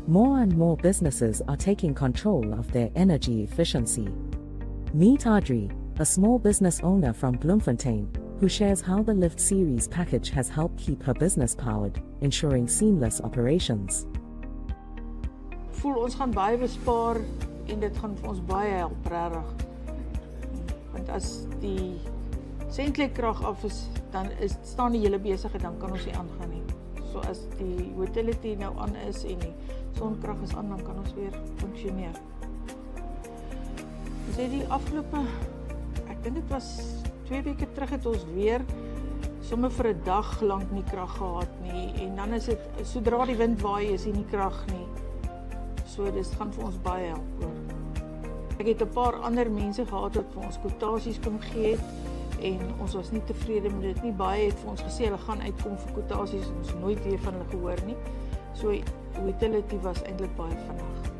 More and more businesses are taking control of their energy efficiency. Meet Audrey, a small business owner from Bloemfontein, who shares how the Lift Series package has helped keep her business powered, ensuring seamless operations. Voel ons gaan baie bespaar en dit gaan vir ons baie help, regtig. Want as die sentlekkrag af is, dan staan die hele besigheid, dan kan ons nie aangaan nie. So as die utility nou aan is en die sonkrag is aan, dan kan ons weer funksioneer. Ons het die afgelope, ek dink dit was 2 weke terug het ons weer sommer vir 'n dag lank nie krag gehad nie en dan is dit sodra die wind waai is nie krag nie. So dis gaan vir ons baie help hoor. Ek het 'n paar ander mense gehad wat vir ons kwotasies kom gee het en ons was nie tevrede met dit nie. Baie het vir ons gesê hulle gaan uitkom vir kwotasies en ons nooit weer van hulle gehoor nie. So utility was eintlik baie vinnig.